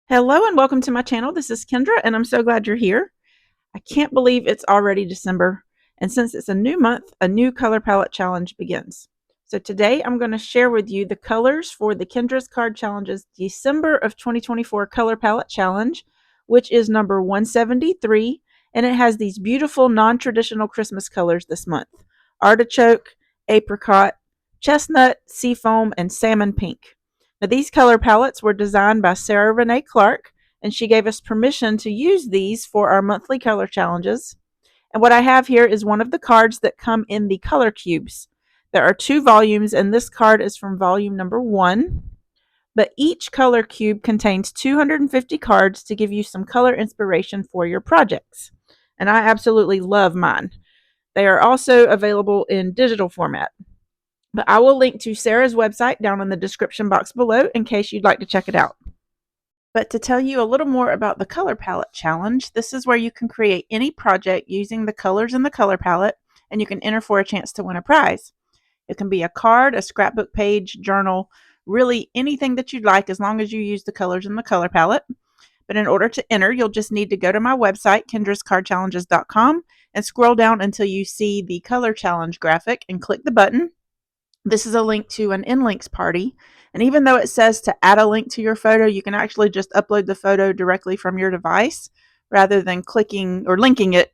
Hello and welcome to my channel. This is Kendra and I'm so glad you're here. I can't believe it's already December, and since it's a new month, a new color palette challenge begins. So today I'm going to share with you the colors for the Kendra's Card Challenge's December of 2024 color palette challenge, which is number 173, and it has these beautiful non-traditional Christmas colors this month: artichoke, apricot, chestnut, seafoam, and salmon pink. Now, these color palettes were designed by Sarah Renee Clark, and she gave us permission to use these for our monthly color challenges. And what I have here is one of the cards that come in the color cubes. There are 2 volumes, and this card is from volume number 1. But each color cube contains 250 cards to give you some color inspiration for your projects. And I absolutely love mine. They are also available in digital format. But I will link to Sarah's website down in the description box below in case you'd like to check it out. But to tell you a little more about the color palette challenge, this is where you can create any project using the colors in the color palette, and you can enter for a chance to win a prize. It can be a card, a scrapbook page, journal, really anything that you'd like as long as you use the colors in the color palette. But in order to enter, you'll just need to go to my website, kendrascardchallenges.com, and scroll down until you see the color challenge graphic and click the button. This is a link to an InLinks party, and even though it says to add a link to your photo, you can actually just upload the photo directly from your device rather than clicking or linking it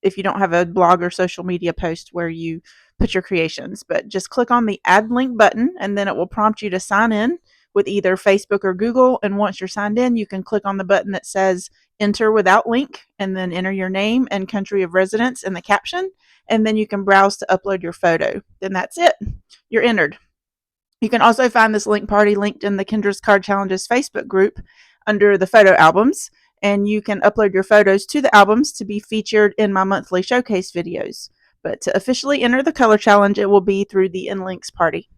if you don't have a blog or social media post where you put your creations. But just click on the add link button, and then it will prompt you to sign in with either Facebook or Google. And once you're signed in, you can click on the button that says enter without link, and then enter your name and country of residence in the caption, and then you can browse to upload your photo. Then that's it. You're entered. You can also find this link party linked in the Kendra's Card Challenges Facebook group under the photo albums, and you can upload your photos to the albums to be featured in my monthly showcase videos. But to officially enter the color challenge, it will be through the InLinks party.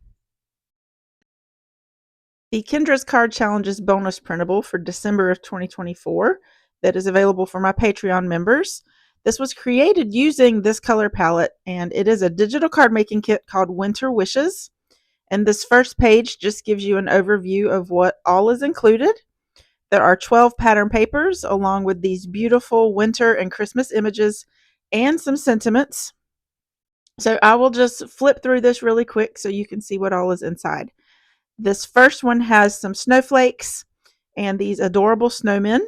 The Kendra's Card Challenges bonus printable for December of 2024 that is available for my Patreon members. This was created using this color palette, and it is a digital card making kit called Winter Wishes. And this first page just gives you an overview of what all is included. There are 12 pattern papers along with these beautiful winter and Christmas images and some sentiments. So I will just flip through this really quick so you can see what all is inside. This first one has some snowflakes and these adorable snowmen.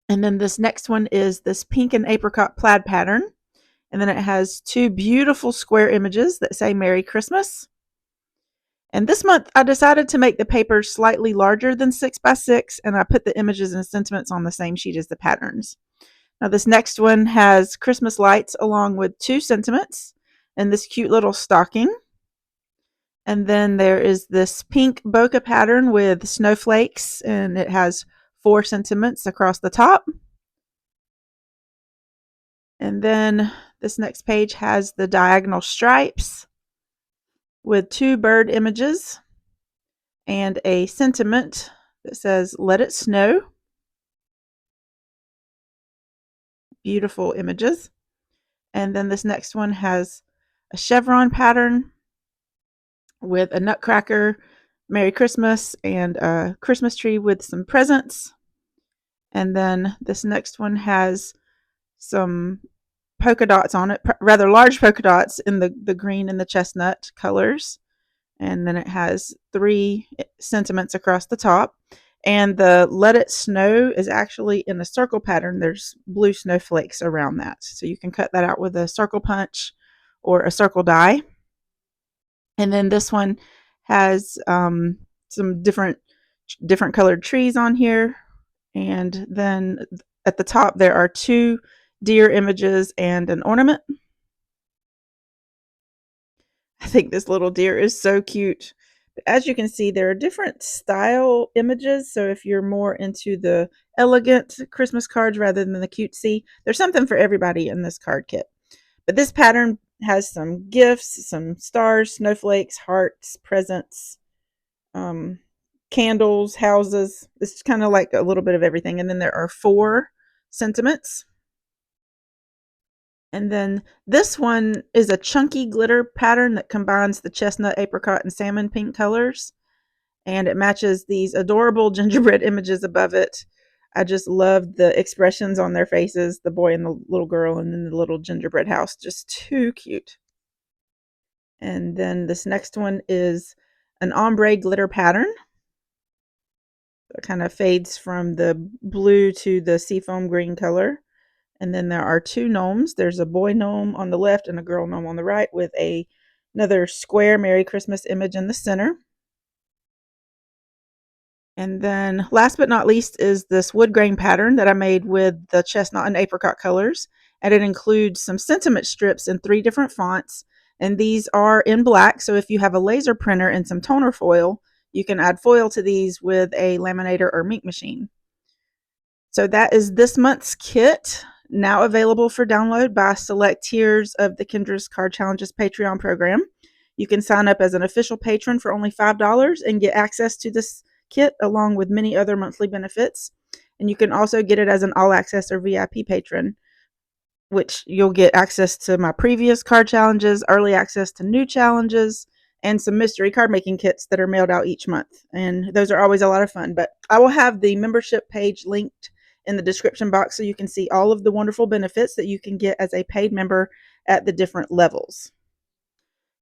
And then this next one is this pink and apricot plaid pattern. And then it has 2 beautiful square images that say Merry Christmas. And this month I decided to make the paper slightly larger than 6 by 6, and I put the images and sentiments on the same sheet as the patterns. Now this next one has Christmas lights along with 2 sentiments and this cute little stocking. And then there is this pink bokeh pattern with snowflakes, and it has 4 sentiments across the top. And then this next page has the diagonal stripes with 2 bird images and a sentiment that says "Let it snow." Beautiful images. And then this next one has a chevron pattern with a nutcracker, Merry Christmas, and a Christmas tree with some presents. And then this next one has some polka dots on it, rather large polka dots in the green and the chestnut colors. And then it has 3 sentiments across the top. And the Let It Snow is actually in a circle pattern. There's blue snowflakes around that. So you can cut that out with a circle punch or a circle die. And then this one has some different colored trees on here. And then at the top there are 2 deer images and an ornament. I think this little deer is so cute. But as you can see, there are different style images. So if you're more into the elegant Christmas cards rather than the cutesy, there's something for everybody in this card kit. But this pattern has some gifts, some stars, snowflakes, hearts, presents, candles, houses. It's kind of like a little bit of everything. And then there are 4 sentiments. And then this one is a chunky glitter pattern that combines the chestnut, apricot, and salmon pink colors. And it matches these adorable gingerbread images above it. I just love the expressions on their faces, the boy and the little girl, and then the little gingerbread house. Just too cute. And then this next one is an ombre glitter pattern. It kind of fades from the blue to the seafoam green color. And then there are two gnomes. There's a boy gnome on the left and a girl gnome on the right with another square Merry Christmas image in the center. And then last but not least is this wood grain pattern that I made with the chestnut and apricot colors. And it includes some sentiment strips in 3 different fonts. And these are in black. So if you have a laser printer and some toner foil, you can add foil to these with a laminator or ink machine. So that is this month's kit, now available for download by select tiers of the Kendra's Card Challenges Patreon program. You can sign up as an official patron for only $5 and get access to this kit along with many other monthly benefits. And you can also get it as an all access or VIP patron, which you'll get access to my previous card challenges, early access to new challenges, and some mystery card making kits that are mailed out each month. And those are always a lot of fun. But I will have the membership page linked in the description box so you can see all of the wonderful benefits that you can get as a paid member at the different levels.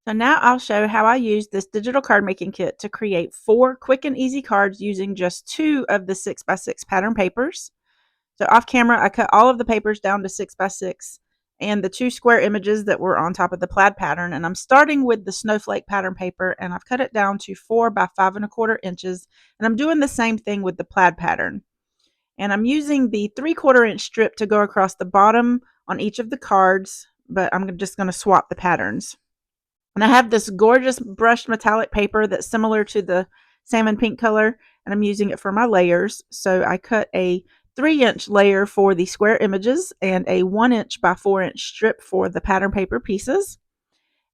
So now I'll show how I use this digital card making kit to create 4 quick and easy cards using just 2 of the 6x6 pattern papers. So off camera, I cut all of the papers down to 6x6 and the 2 square images that were on top of the plaid pattern. And I'm starting with the snowflake pattern paper, and I've cut it down to 4 by 5¼ inches. And I'm doing the same thing with the plaid pattern. And I'm using the 3/4 inch strip to go across the bottom on each of the cards, but I'm just going to swap the patterns. And I have this gorgeous brushed metallic paper that's similar to the salmon pink color, and I'm using it for my layers. So I cut a 3-inch layer for the square images and a 1-inch by 4-inch strip for the pattern paper pieces.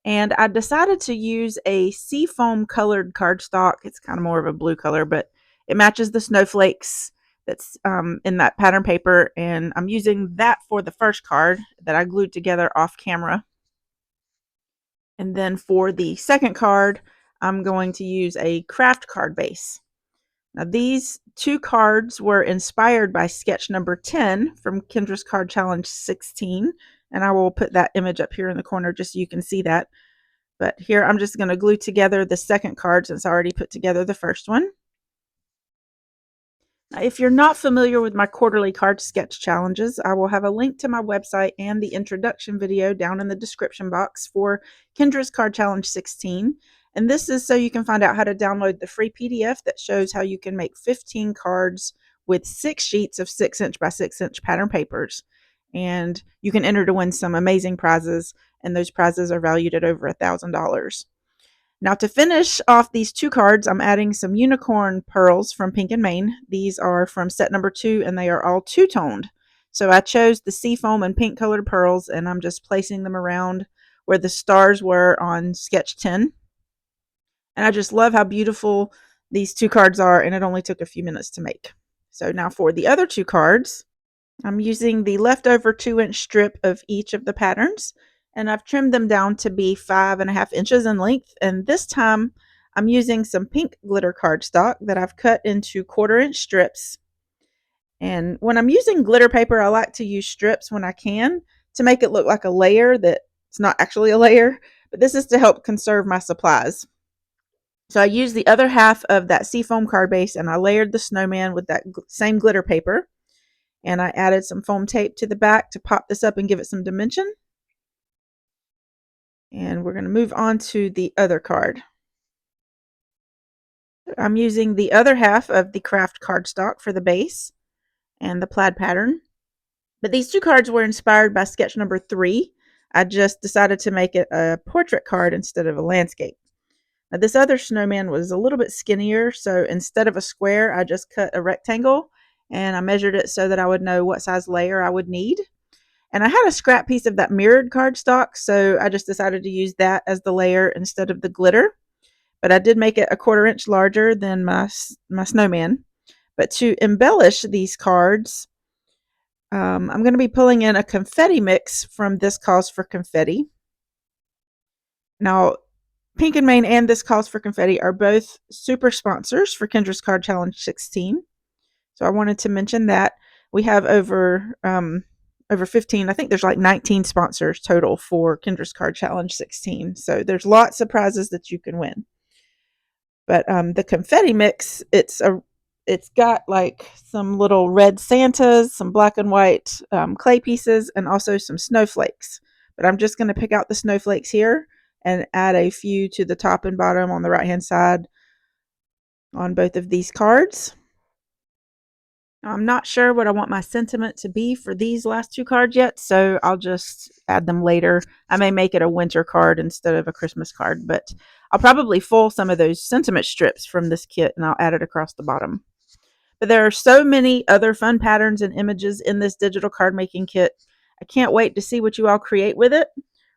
And I decided to use a seafoam colored cardstock. It's kind of more of a blue color, but it matches the snowflakes that's in that pattern paper. And I'm using that for the first card that I glued together off camera. And then for the second card, I'm going to use a craft card base. Now these 2 cards were inspired by sketch number 10 from Kendra's Card Challenge 16. And I will put that image up here in the corner just so you can see that. But here I'm just going to glue together the second card since I already put together the first one. If you're not familiar with my quarterly card sketch challenges, I will have a link to my website and the introduction video down in the description box for Kendra's Card Challenge 16. And this is so you can find out how to download the free PDF that shows how you can make 15 cards with 6 sheets of 6-inch by 6-inch pattern papers. And you can enter to win some amazing prizes, and those prizes are valued at over $1,000. Now to finish off these 2 cards, I'm adding some unicorn pearls from Pink and Main. These are from set number 2, and they are all two-toned. So I chose the seafoam and pink colored pearls, and I'm just placing them around where the stars were on sketch 10. And I just love how beautiful these 2 cards are, and it only took a few minutes to make. So now for the other 2 cards, I'm using the leftover 2-inch strip of each of the patterns, and I've trimmed them down to be 5½ inches in length. And this time I'm using some pink glitter cardstock that I've cut into 1/4-inch strips. And when I'm using glitter paper, I like to use strips when I can to make it look like a layer that's not actually a layer, but this is to help conserve my supplies. So I used the other half of that seafoam card base, and I layered the snowman with that same glitter paper. And I added some foam tape to the back to pop this up and give it some dimension. And we're going to move on to the other card. I'm using the other half of the craft cardstock for the base and the plaid pattern. But these 2 cards were inspired by sketch number 3. I just decided to make it a portrait card instead of a landscape. Now, this other snowman was a little bit skinnier, so instead of a square, I just cut a rectangle, and I measured it so that I would know what size layer I would need. And I had a scrap piece of that mirrored cardstock, so I just decided to use that as the layer instead of the glitter. But I did make it a 1/4 inch larger than my snowman. But to embellish these cards, I'm going to be pulling in a confetti mix from This Calls for Confetti. Now, Pink and Main and This Calls for Confetti are both super sponsors for Kendra's Card Challenge 16. So I wanted to mention that we have over 15. I think there's like 19 sponsors total for Kendra's Card Challenge 16. So there's lots of prizes that you can win. But the confetti mix, it's got like some little red Santas, some black and white clay pieces, and also some snowflakes. But I'm just going to pick out the snowflakes here and add a few to the top and bottom on the right hand side on both of these cards. I'm not sure what I want my sentiment to be for these last two cards yet, so I'll just add them later. I may make it a winter card instead of a Christmas card, but I'll probably foil some of those sentiment strips from this kit and I'll add it across the bottom. But there are so many other fun patterns and images in this digital card making kit. I can't wait to see what you all create with it.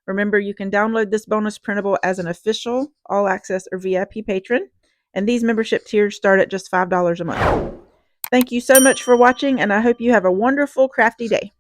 Remember, you can download this bonus printable as an official, all access, or VIP patron, and these membership tiers start at just $5 a month. Thank you so much for watching, and I hope you have a wonderful crafty day.